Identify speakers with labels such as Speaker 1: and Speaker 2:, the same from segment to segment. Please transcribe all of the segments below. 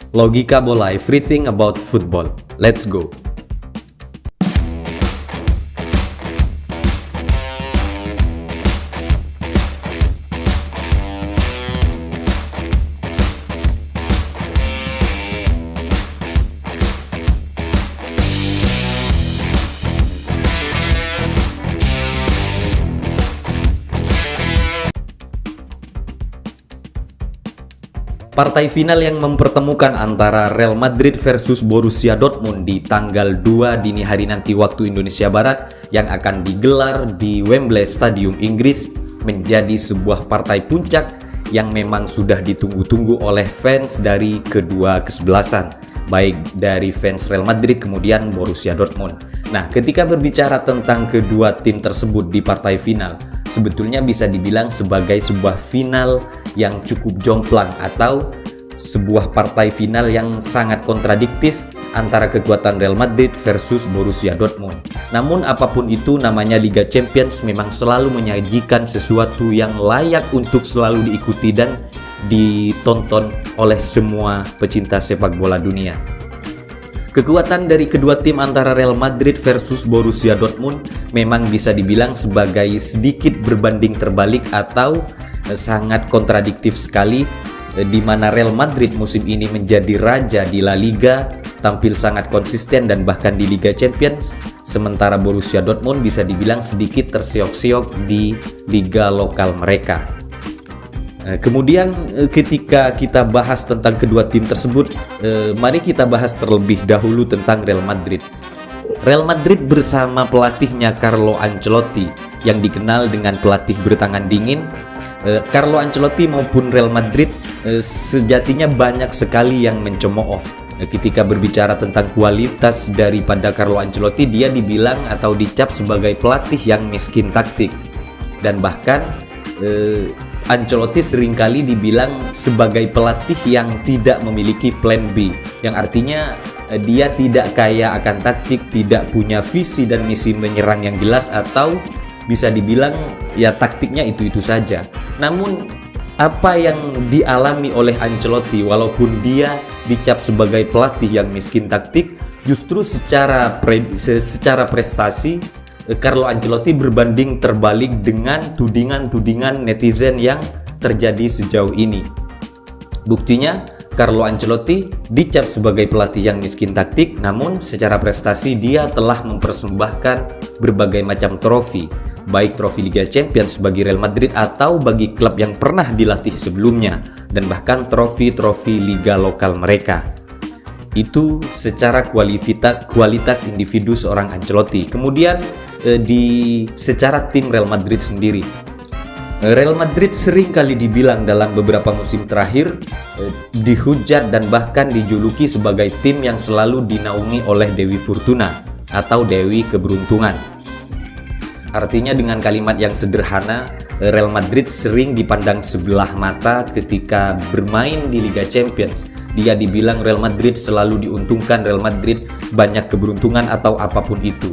Speaker 1: Logika bola, everything about football. Let's go. Partai final yang mempertemukan antara Real Madrid versus Borussia Dortmund di tanggal 2 dini hari nanti waktu Indonesia Barat yang akan digelar di Wembley Stadium Inggris menjadi sebuah partai puncak yang memang sudah ditunggu-tunggu oleh fans dari kedua kesebelasan, baik dari fans Real Madrid kemudian Borussia Dortmund. Nah, ketika berbicara tentang kedua tim tersebut di partai final, sebetulnya bisa dibilang sebagai sebuah final yang cukup jomplang atau sebuah partai final yang sangat kontradiktif antara kekuatan Real Madrid versus Borussia Dortmund. Namun apapun itu, namanya Liga Champions memang selalu menyajikan sesuatu yang layak untuk selalu diikuti dan ditonton oleh semua pecinta sepak bola dunia. Kekuatan dari kedua tim antara Real Madrid versus Borussia Dortmund memang bisa dibilang sebagai sedikit berbanding terbalik atau sangat kontradiktif sekali, di mana Real Madrid musim ini menjadi raja di La Liga, tampil sangat konsisten dan bahkan di Liga Champions, sementara Borussia Dortmund bisa dibilang sedikit terseok-seok di liga lokal mereka. Kemudian ketika kita bahas tentang kedua tim tersebut, mari kita bahas terlebih dahulu tentang Real Madrid. Real Madrid bersama pelatihnya Carlo Ancelotti yang dikenal dengan pelatih bertangan dingin. Carlo Ancelotti maupun Real Madrid sejatinya banyak sekali yang mencemooh. Ketika berbicara tentang kualitas daripada Carlo Ancelotti, dia dibilang atau dicap sebagai pelatih yang miskin taktik. Dan bahkan Ancelotti seringkali dibilang sebagai pelatih yang tidak memiliki plan B, yang artinya dia tidak kaya akan taktik, tidak punya visi dan misi menyerang yang jelas, atau bisa dibilang ya taktiknya itu-itu saja. Namun apa yang dialami oleh Ancelotti, walaupun dia dicap sebagai pelatih yang miskin taktik, justru secara prestasi Carlo Ancelotti berbanding terbalik dengan tudingan-tudingan netizen yang terjadi sejauh ini. Buktinya, Carlo Ancelotti dicap sebagai pelatih yang miskin taktik, namun secara prestasi dia telah mempersembahkan berbagai macam trofi, baik trofi Liga Champions bagi Real Madrid atau bagi klub yang pernah dilatih sebelumnya, dan bahkan trofi-trofi liga lokal mereka. Itu secara kualitas individu seorang Ancelotti. Kemudian secara tim Real Madrid sendiri, Real Madrid sering kali dibilang dalam beberapa musim terakhir dihujat dan bahkan dijuluki sebagai tim yang selalu dinaungi oleh Dewi Fortuna atau Dewi Keberuntungan. Artinya dengan kalimat yang sederhana, Real Madrid sering dipandang sebelah mata ketika bermain di Liga Champions. Dia dibilang Real Madrid selalu diuntungkan, Real Madrid banyak keberuntungan atau apapun itu.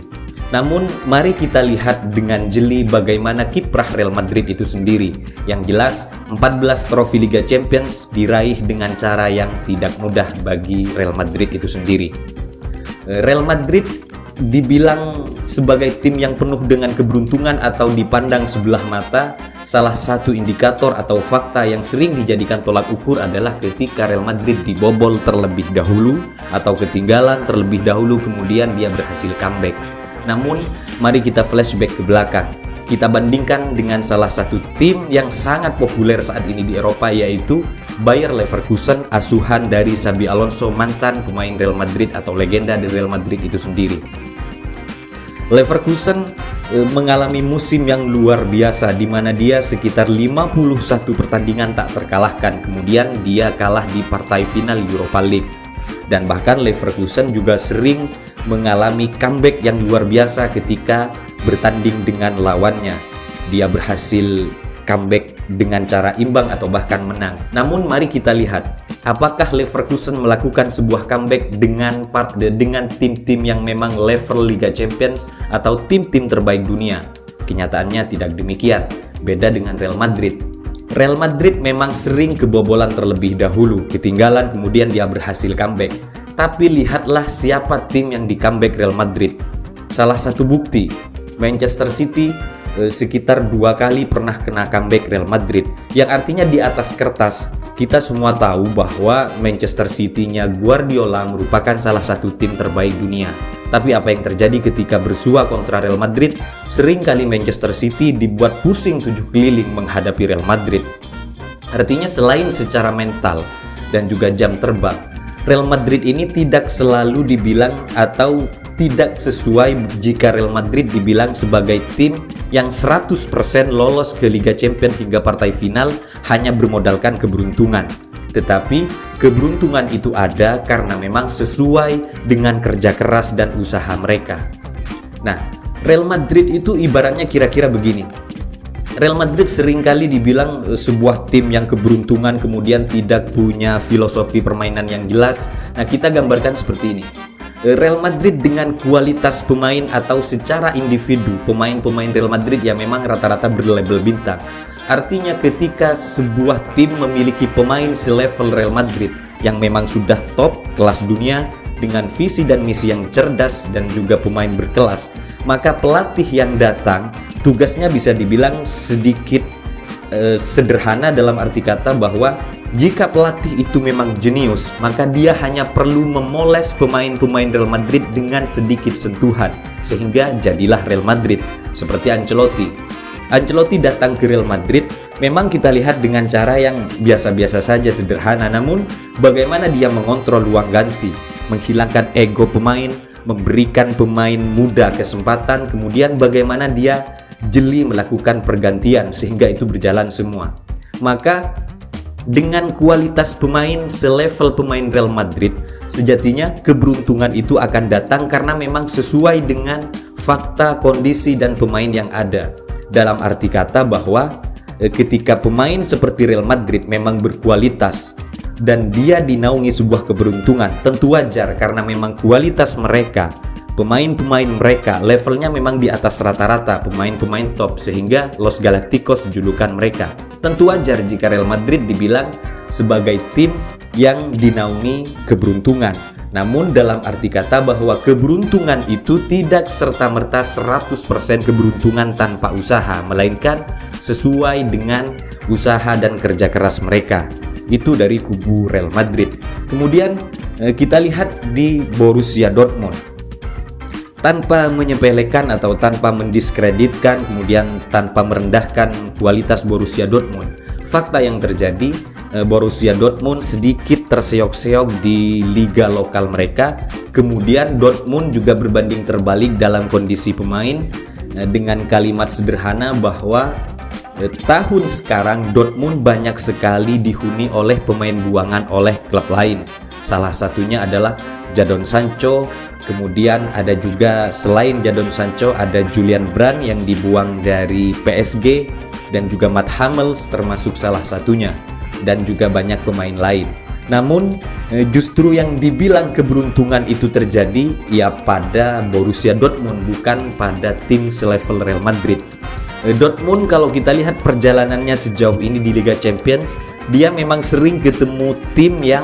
Speaker 1: Namun mari kita lihat dengan jeli bagaimana kiprah Real Madrid itu sendiri. Yang jelas 14 trofi Liga Champions diraih dengan cara yang tidak mudah bagi Real Madrid itu sendiri. Real Madrid dibilang sebagai tim yang penuh dengan keberuntungan atau dipandang sebelah mata. Salah satu indikator atau fakta yang sering dijadikan tolak ukur adalah ketika Real Madrid dibobol terlebih dahulu atau ketinggalan terlebih dahulu, kemudian dia berhasil comeback. Namun mari kita flashback ke belakang. Kita bandingkan dengan salah satu tim yang sangat populer saat ini di Eropa, yaitu Bayer Leverkusen, asuhan dari Xabi Alonso, mantan pemain Real Madrid atau legenda di Real Madrid itu sendiri. Leverkusen mengalami musim yang luar biasa, di mana dia sekitar 51 pertandingan tak terkalahkan. Kemudian dia kalah di partai final Europa League. Dan bahkan Leverkusen juga sering mengalami comeback yang luar biasa ketika bertanding dengan lawannya. Dia berhasil comeback dengan cara imbang atau bahkan menang. Namun mari kita lihat, apakah Leverkusen melakukan sebuah comeback dengan tim-tim yang memang level Liga Champions atau tim-tim terbaik dunia? Kenyataannya tidak demikian. Beda dengan Real Madrid. Real Madrid memang sering kebobolan terlebih dahulu, ketinggalan kemudian dia berhasil comeback. Tapi lihatlah siapa tim yang di comeback Real Madrid. Salah satu bukti, Manchester City sekitar 2 kali pernah kena comeback Real Madrid. Yang artinya di atas kertas, kita semua tahu bahwa Manchester City-nya Guardiola merupakan salah satu tim terbaik dunia. Tapi apa yang terjadi ketika bersua kontra Real Madrid? Seringkali Manchester City dibuat pusing 7 keliling menghadapi Real Madrid. Artinya selain secara mental dan juga jam terbang, Real Madrid ini tidak selalu dibilang atau tidak sesuai jika Real Madrid dibilang sebagai tim yang 100% lolos ke Liga Champions hingga partai final hanya bermodalkan keberuntungan. Tetapi keberuntungan itu ada karena memang sesuai dengan kerja keras dan usaha mereka. Nah, Real Madrid itu ibaratnya kira-kira begini. Real Madrid seringkali dibilang sebuah tim yang keberuntungan kemudian tidak punya filosofi permainan yang jelas. Nah, kita gambarkan seperti ini. Real Madrid dengan kualitas pemain atau secara individu, pemain-pemain Real Madrid yang memang rata-rata berlabel bintang. Artinya ketika sebuah tim memiliki pemain selevel Real Madrid yang memang sudah top kelas dunia dengan visi dan misi yang cerdas dan juga pemain berkelas, maka pelatih yang datang tugasnya bisa dibilang sedikit sederhana dalam arti kata bahwa jika pelatih itu memang jenius, maka dia hanya perlu memoles pemain-pemain Real Madrid dengan sedikit sentuhan sehingga jadilah Real Madrid. Seperti Ancelotti datang ke Real Madrid, memang kita lihat dengan cara yang biasa-biasa saja, sederhana, namun bagaimana dia mengontrol ruang ganti, menghilangkan ego pemain, memberikan pemain muda kesempatan, kemudian bagaimana dia jeli melakukan pergantian sehingga itu berjalan semua. Maka dengan kualitas pemain selevel pemain Real Madrid, sejatinya keberuntungan itu akan datang karena memang sesuai dengan fakta, kondisi, dan pemain yang ada. Dalam arti kata bahwa ketika pemain seperti Real Madrid memang berkualitas dan dia dinaungi sebuah keberuntungan, tentu wajar karena memang kualitas mereka, pemain-pemain mereka levelnya memang di atas rata-rata pemain-pemain top sehingga Los Galacticos julukan mereka. Tentu wajar jika Real Madrid dibilang sebagai tim yang dinaungi keberuntungan. Namun dalam arti kata bahwa keberuntungan itu tidak serta-merta 100% keberuntungan tanpa usaha, melainkan sesuai dengan usaha dan kerja keras mereka. Itu dari kubu Real Madrid. Kemudian kita lihat di Borussia Dortmund. Tanpa menyepelekan atau tanpa mendiskreditkan, kemudian tanpa merendahkan kualitas Borussia Dortmund, fakta yang terjadi, Borussia Dortmund sedikit terseok-seok di liga lokal mereka. Kemudian Dortmund juga berbanding terbalik dalam kondisi pemain dengan kalimat sederhana bahwa tahun sekarang Dortmund banyak sekali dihuni oleh pemain buangan oleh klub lain. Salah satunya adalah Jadon Sancho. Kemudian ada juga selain Jadon Sancho ada Julian Brandt yang dibuang dari PSG dan juga Matt Hummels termasuk salah satunya, dan juga banyak pemain lain. Namun justru yang dibilang keberuntungan itu terjadi ya pada Borussia Dortmund, bukan pada tim selevel Real Madrid. Dortmund kalau kita lihat perjalanannya sejauh ini di Liga Champions, dia memang sering ketemu tim yang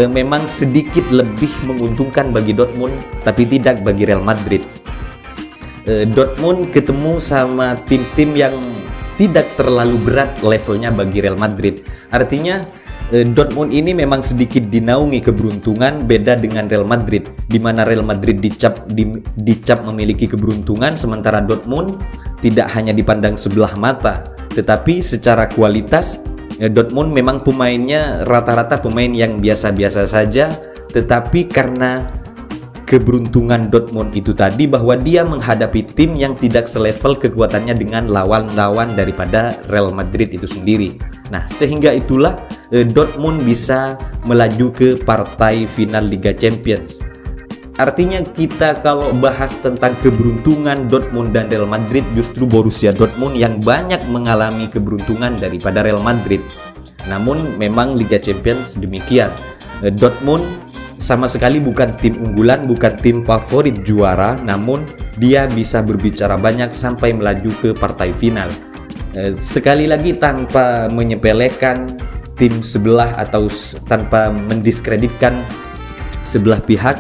Speaker 1: memang sedikit lebih menguntungkan bagi Dortmund tapi tidak bagi Real Madrid. Dortmund ketemu sama tim-tim yang tidak terlalu berat levelnya bagi Real Madrid. Artinya Dortmund ini memang sedikit dinaungi keberuntungan, beda dengan Real Madrid, di mana Real Madrid dicap memiliki keberuntungan, sementara Dortmund tidak hanya dipandang sebelah mata, tetapi secara kualitas Dortmund memang pemainnya rata-rata pemain yang biasa-biasa saja, tetapi karena keberuntungan Dortmund itu tadi bahwa dia menghadapi tim yang tidak selevel kekuatannya dengan lawan-lawan daripada Real Madrid itu sendiri. Nah, sehingga itulah Dortmund bisa melaju ke partai final Liga Champions. Artinya kita kalau bahas tentang keberuntungan Dortmund dan Real Madrid, justru Borussia Dortmund yang banyak mengalami keberuntungan daripada Real Madrid. Namun memang Liga Champions demikian. Dortmund sama sekali bukan tim unggulan, bukan tim favorit juara, namun dia bisa berbicara banyak sampai melaju ke partai final. Sekali lagi tanpa menyepelekan tim sebelah atau tanpa mendiskreditkan sebelah pihak,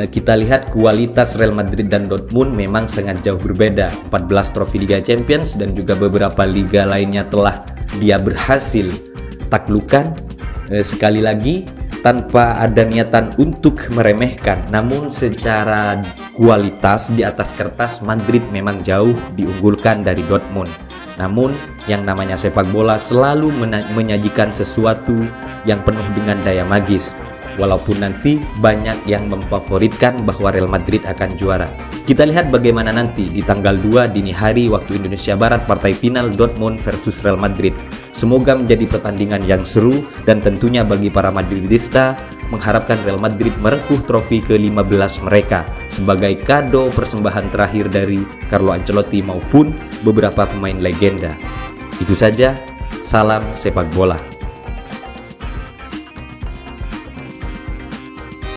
Speaker 1: kita lihat kualitas Real Madrid dan Dortmund memang sangat jauh berbeda. 14 trofi Liga Champions dan juga beberapa liga lainnya telah dia berhasil taklukkan. Sekali lagi tanpa ada niatan untuk meremehkan, namun secara kualitas di atas kertas Madrid memang jauh diunggulkan dari Dortmund. Namun yang namanya sepak bola selalu menyajikan sesuatu yang penuh dengan daya magis. Walaupun nanti banyak yang memfavoritkan bahwa Real Madrid akan juara. Kita lihat bagaimana nanti di tanggal 2 dini hari waktu Indonesia Barat partai final Dortmund versus Real Madrid. Semoga menjadi pertandingan yang seru dan tentunya bagi para Madridista mengharapkan Real Madrid merekuh trofi ke-15 mereka sebagai kado persembahan terakhir dari Carlo Ancelotti maupun beberapa pemain legenda. Itu saja, salam sepak bola.